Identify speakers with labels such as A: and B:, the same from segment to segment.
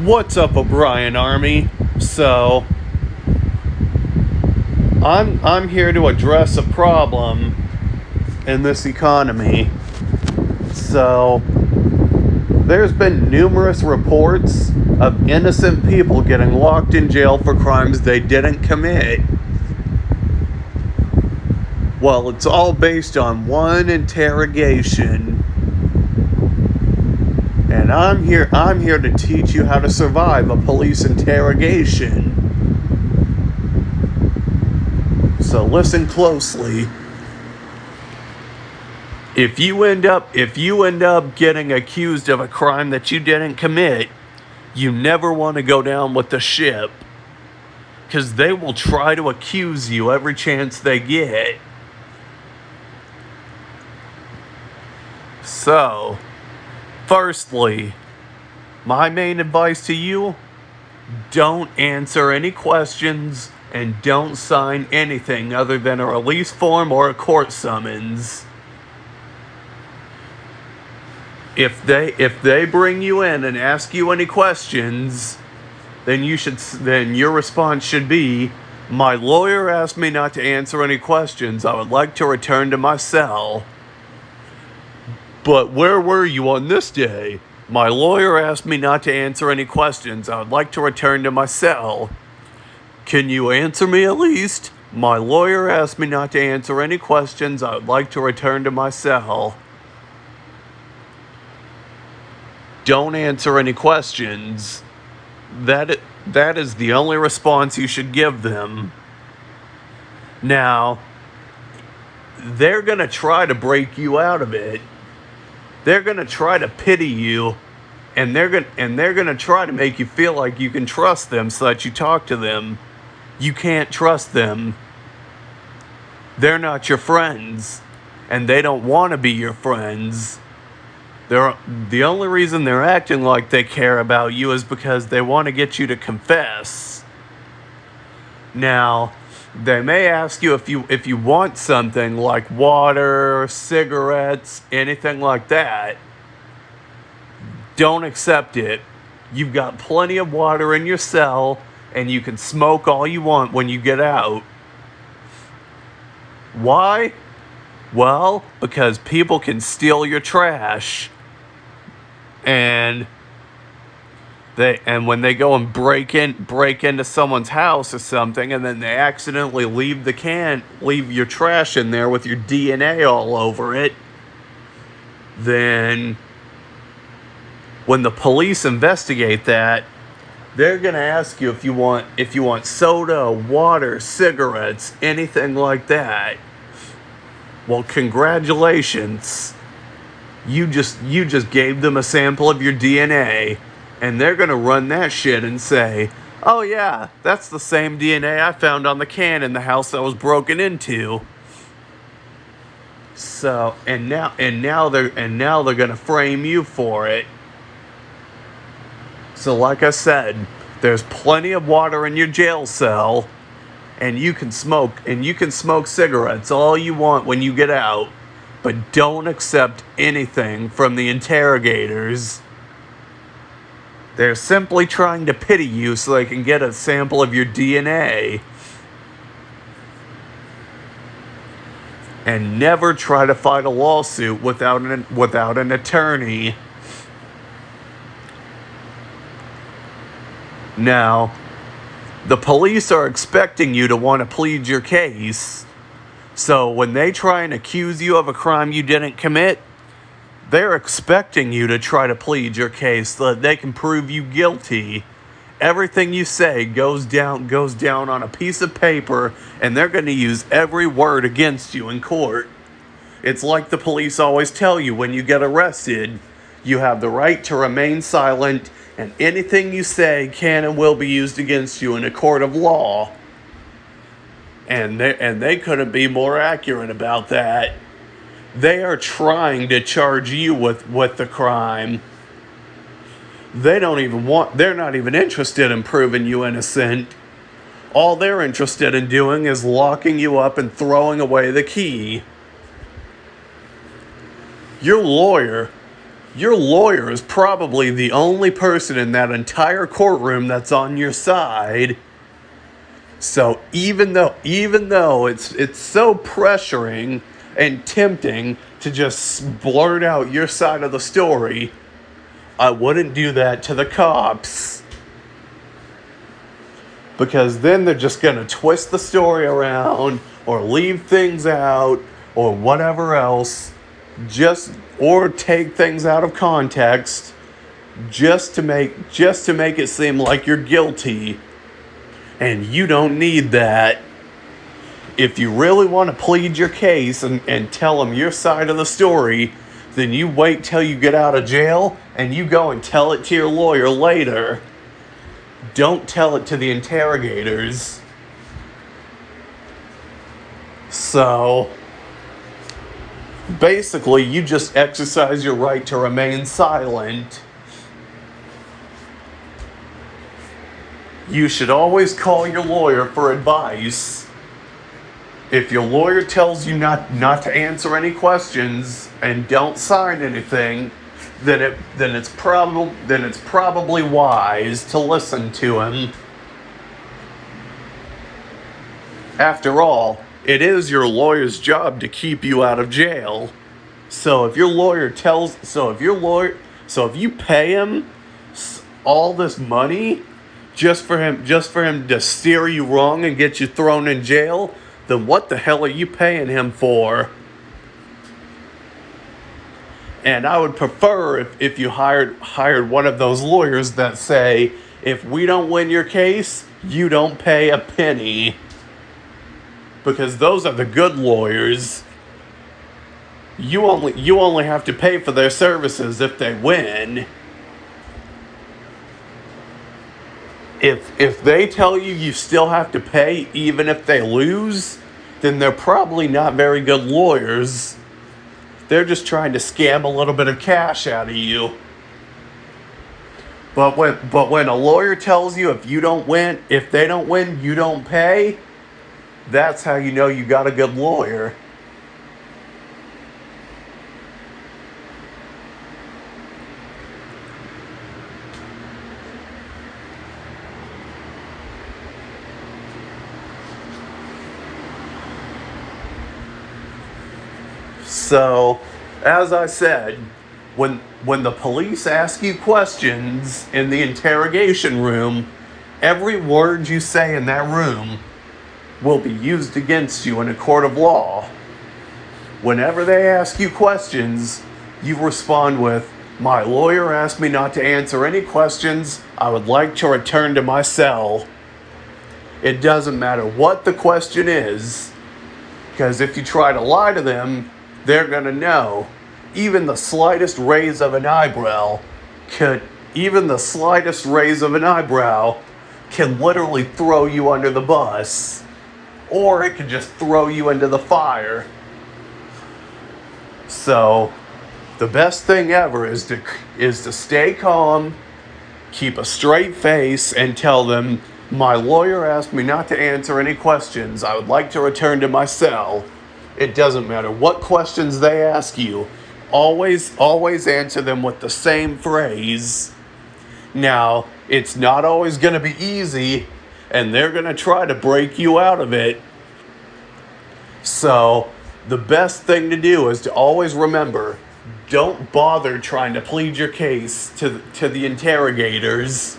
A: What's up, O'Brien Army? So, I'm here to address a problem in this economy. So, there's been numerous reports of innocent people getting locked in jail for crimes they didn't commit. Well, it's all based on one interrogation. And I'm here to teach you how to survive a police interrogation. So listen closely. If you end up getting accused of a crime that you didn't commit, you never want to go down with the ship, because they will try to accuse you every chance they get. So, firstly, my main advice to you: don't answer any questions and don't sign anything other than a release form or a court summons. If they bring you in and ask you any questions, then your response should be, "My lawyer asked me not to answer any questions. I would like to return to my cell." "But where were you on this day?" "My lawyer asked me not to answer any questions. I would like to return to my cell." "Can you answer me at least?" "My lawyer asked me not to answer any questions. I would like to return to my cell." Don't answer any questions. That is the only response you should give them. Now, they're going to try to break you out of it. They're going to try to pity you, and they're going to try to make you feel like you can trust them so that you talk to them. You can't trust them. They're not your friends, and they don't want to be your friends. The only reason they're acting like they care about you is because they want to get you to confess. Now, they may ask you if you want something like water, cigarettes, anything like that. Don't accept it. You've got plenty of water in your cell, and you can smoke all you want when you get out. Why? Well, because people can steal your trash. And when they go and break into someone's house or something, and then they accidentally leave your trash in there with your DNA all over it, then when the police investigate that, they're gonna ask you if you want soda, water, cigarettes, anything like that. Well, congratulations. You just gave them a sample of your DNA, and they're going to run that shit and say, "Oh yeah, that's the same DNA I found on the can in the house that was broken into." So, and now they're going to frame you for it. So like I said, there's plenty of water in your jail cell, and you can smoke cigarettes all you want when you get out. But don't accept anything from the interrogators. They're simply trying to pity you so they can get a sample of your DNA. And never try to fight a lawsuit without an attorney. Now, the police are expecting you to want to plead your case. So when they try and accuse you of a crime you didn't commit, they're expecting you to try to plead your case so that they can prove you guilty. Everything you say goes down on a piece of paper, and they're going to use every word against you in court. It's like the police always tell you when you get arrested: you have the right to remain silent, and anything you say can and will be used against you in a court of law. And they couldn't be more accurate about that. They are trying to charge you with the crime. They're not even interested in proving you innocent. All they're interested in doing is locking you up and throwing away the key. Your lawyer your lawyer is probably the only person in that entire courtroom that's on your side. So even though it's so pressuring and tempting to just blurt out your side of the story, I wouldn't do that to the cops. Because then they're just going to twist the story around or leave things out or whatever else, or take things out of context just to make it seem like you're guilty. And you don't need that. If you really want to plead your case and tell them your side of the story, then you wait till you get out of jail and you go and tell it to your lawyer later. Don't tell it to the interrogators. So, basically, you just exercise your right to remain silent. You should always call your lawyer for advice. If your lawyer tells you not to answer any questions and don't sign anything, then it's probably wise to listen to him. After all, it is your lawyer's job to keep you out of jail. So if you pay him all this money just for him to steer you wrong and get you thrown in jail, then what the hell are you paying him for? And I would prefer if you hired one of those lawyers that say, if we don't win your case, you don't pay a penny. Because those are the good lawyers. You only have to pay for their services if they win. If they tell you still have to pay even if they lose, then they're probably not very good lawyers. They're just trying to scam a little bit of cash out of you. But when a lawyer tells you if they don't win, you don't pay, that's how you know you got a good lawyer. So, as I said, when the police ask you questions in the interrogation room, every word you say in that room will be used against you in a court of law. Whenever they ask you questions, you respond with, "My lawyer asked me not to answer any questions. I would like to return to my cell." It doesn't matter what the question is, because if you try to lie to them, they're going to know. Even the slightest raise of an eyebrow can literally throw you under the bus. Or it can just throw you into the fire. So, the best thing ever is to stay calm, keep a straight face, and tell them, "My lawyer asked me not to answer any questions. I would like to return to my cell." It doesn't matter what questions they ask you. Always answer them with the same phrase. Now, it's not always going to be easy, and they're going to try to break you out of it. So, the best thing to do is to always remember, don't bother trying to plead your case to the interrogators,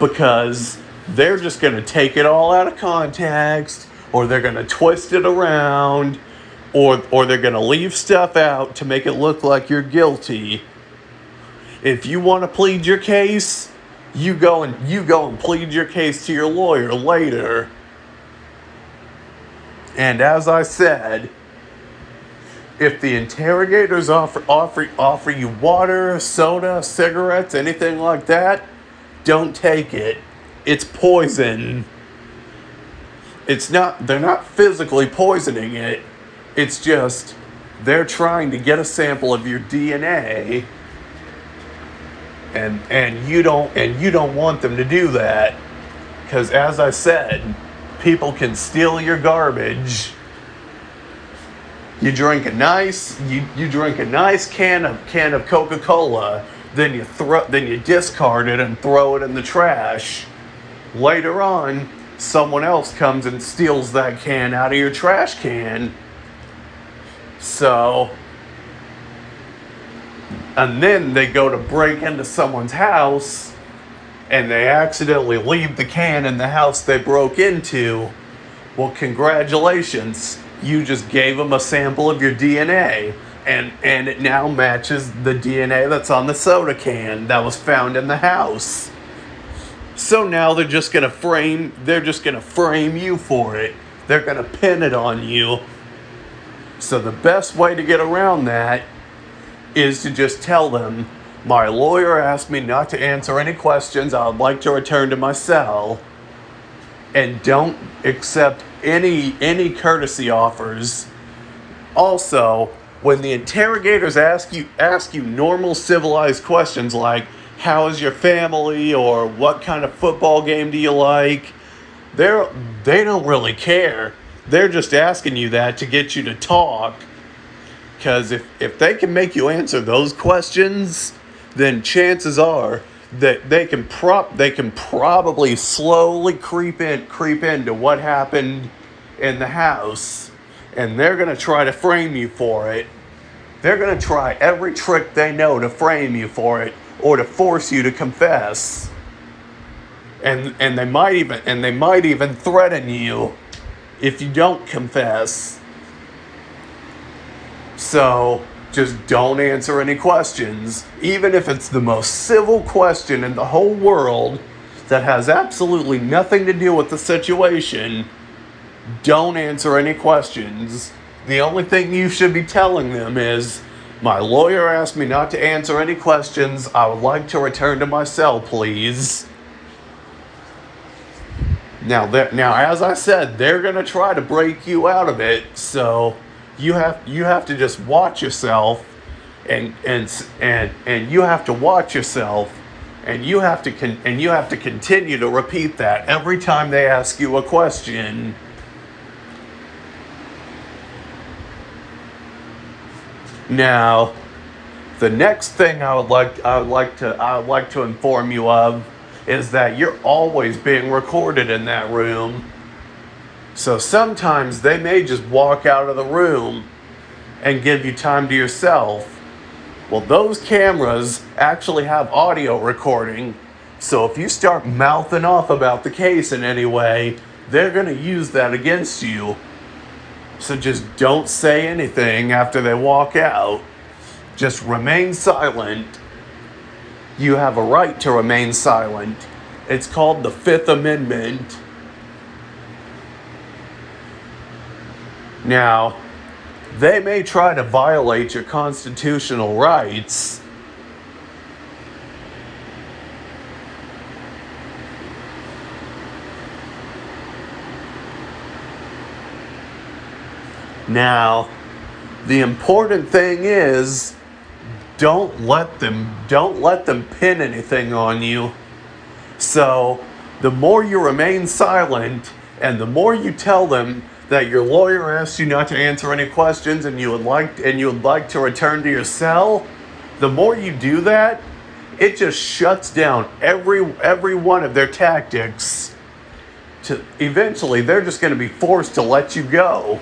A: because they're just going to take it all out of context, or they're going to twist it around, or they're going to leave stuff out to make it look like you're guilty. If you want to plead your case, you go and plead your case to your lawyer later. And as I said, if the interrogators offer you water, soda, cigarettes, anything like that, don't take it. It's poison. They're not physically poisoning it. It's just they're trying to get a sample of your DNA, and you don't want them to do that, because as I said, people can steal your garbage. You drink a nice can of Coca-Cola, then you discard it and throw it in the trash. Later on, someone else comes and steals that can out of your trash can. So, and then they go to break into someone's house and they accidentally leave the can in the house they broke into. Well, congratulations. You just gave them a sample of your DNA, and it now matches the DNA that's on the soda can that was found in the house. So now they're just gonna frame you for it. They're gonna pin it on you. So the best way to get around that is to just tell them, my lawyer asked me not to answer any questions. I would like to return to my cell. And don't accept any courtesy offers. Also, when the interrogators ask you normal civilized questions like, how is your family, or what kind of football game do you like, they don't really care. They're just asking you that to get you to talk. Because if they can make you answer those questions, then chances are that they can probably slowly creep into what happened in the house, and they're going to try to frame you for it. They're going to try every trick they know to frame you for it, or to force you to confess. And they might even threaten you if you don't confess. So just don't answer any questions, even if it's the most civil question in the whole world that has absolutely nothing to do with the situation. Don't answer any questions. The only thing you should be telling them is, my lawyer asked me not to answer any questions. I would like to return to my cell, please. Now, as I said, they're going to try to break you out of it, so you have to just watch yourself, and you have to watch yourself, and you have to continue to repeat that every time they ask you a question. Now, the next thing I would like to inform you of is that you're always being recorded in that room. So sometimes they may just walk out of the room and give you time to yourself. Well, those cameras actually have audio recording. So if you start mouthing off about the case in any way, they're going to use that against you. So just don't say anything after they walk out. Just remain silent. You have a right to remain silent. It's called the Fifth Amendment. Now, they may try to violate your constitutional rights. Now, the important thing is, don't let them pin anything on you. So, the more you remain silent, and the more you tell them that your lawyer asked you not to answer any questions, and you would like to return to your cell, the more you do that, it just shuts down every one of their tactics. Eventually, they're just going to be forced to let you go.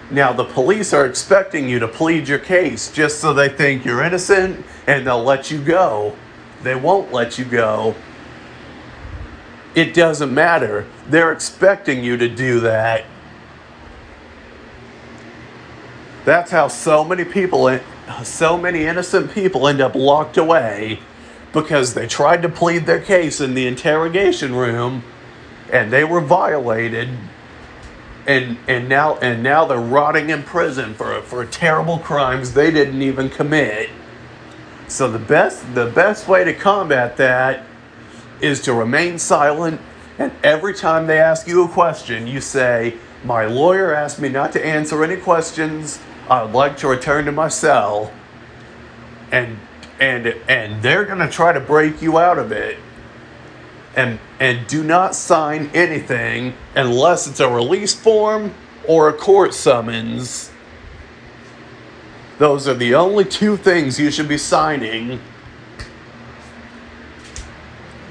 A: Now, the police are expecting you to plead your case just so they think you're innocent, and they'll let you go. They won't let you go. It doesn't matter. They're expecting you to do that. That's how so many innocent people end up locked away, because they tried to plead their case in the interrogation room, and they were violated. And now they're rotting in prison for terrible crimes they didn't even commit. So the best way to combat that is to remain silent, and every time they ask you a question, you say, my lawyer asked me not to answer any questions. I would like to return to my cell. And they're going to try to break you out of it. And do not sign anything unless it's a release form or a court summons. Those are the only two things you should be signing.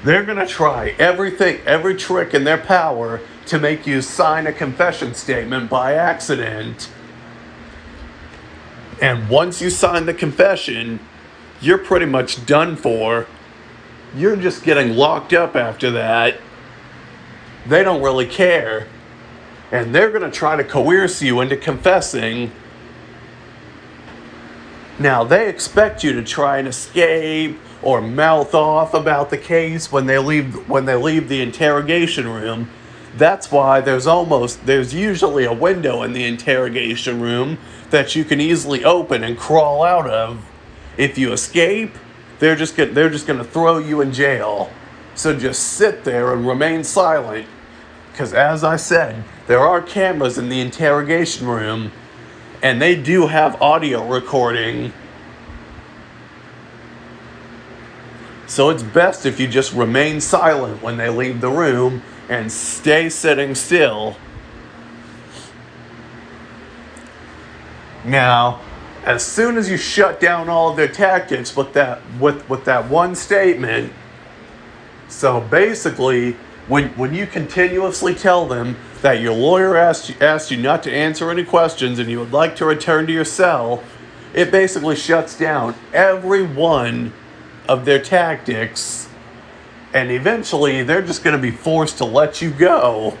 A: They're going to try everything, every trick in their power to make you sign a confession statement by accident. And once you sign the confession, you're pretty much done for. You're just getting locked up after that. They don't really care. And they're going to try to coerce you into confessing. Now, they expect you to try and escape or mouth off about the case when they leave the interrogation room. That's why there's usually a window in the interrogation room that you can easily open and crawl out of. If you escape, they're just going to throw you in jail. So just sit there and remain silent. Because as I said, there are cameras in the interrogation room, and they do have audio recording. So it's best if you just remain silent when they leave the room and stay sitting still. Now, as soon as you shut down all of their tactics with that one statement, so basically, when you continuously tell them that your lawyer asked you not to answer any questions and you would like to return to your cell, it basically shuts down every one of their tactics, and eventually they're just going to be forced to let you go.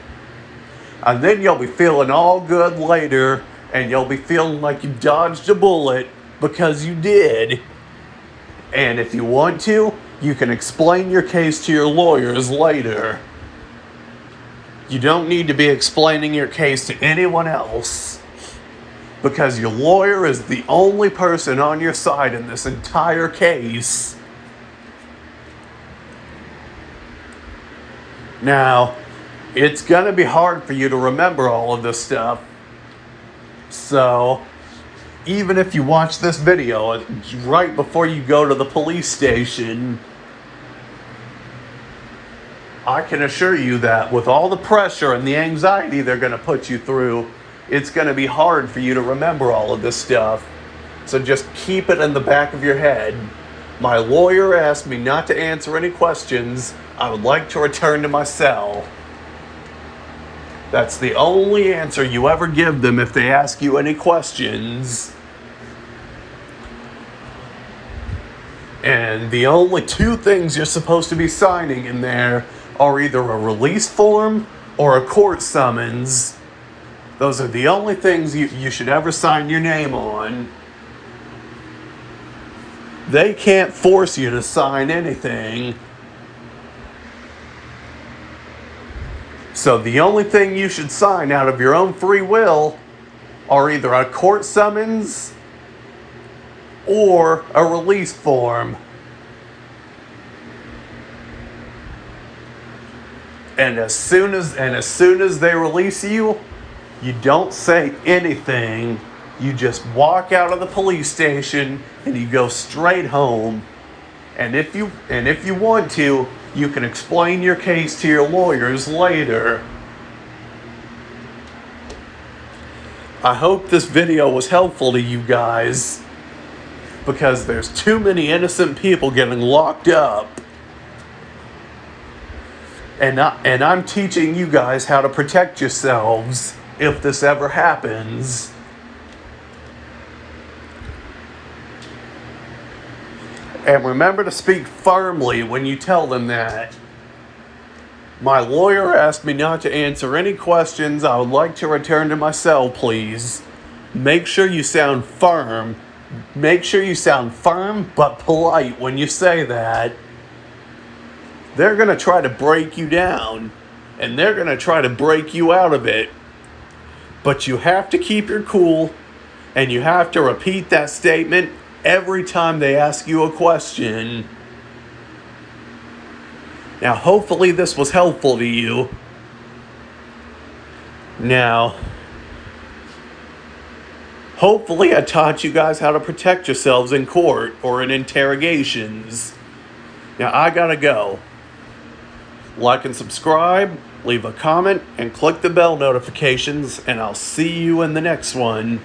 A: And then you'll be feeling all good later, and you'll be feeling like you dodged a bullet because you did. And if you want to, you can explain your case to your lawyers later. You don't need to be explaining your case to anyone else, because your lawyer is the only person on your side in this entire case. Now, it's going to be hard for you to remember all of this stuff. So, even if you watch this video right before you go to the police station, I can assure you that with all the pressure and the anxiety they're going to put you through, it's going to be hard for you to remember all of this stuff. So just keep it in the back of your head. My lawyer asked me not to answer any questions. I would like to return to my cell. That's the only answer you ever give them if they ask you any questions. And the only two things you're supposed to be signing in there are either a release form or a court summons. Those are the only things you should ever sign your name on. They can't force you to sign anything. So the only thing you should sign out of your own free will are either a court summons or a release form. And as soon as they release you, you don't say anything. You just walk out of the police station and you go straight home. And if you want to, you can explain your case to your lawyers later. I hope this video was helpful to you guys, because there's too many innocent people getting locked up. And I'm teaching you guys how to protect yourselves if this ever happens. And remember to speak firmly when you tell them that. My lawyer asked me not to answer any questions. I would like to return to my cell, please. Make sure you sound firm. Make sure you sound firm but polite when you say that. They're going to try to break you down, and they're going to try to break you out of it. But you have to keep your cool, and you have to repeat that statement every time they ask you a question. Now, hopefully this was helpful to you. Now, hopefully I taught you guys how to protect yourselves in court or in interrogations. Now, I gotta go. Like and subscribe, leave a comment, and click the bell notifications, and I'll see you in the next one.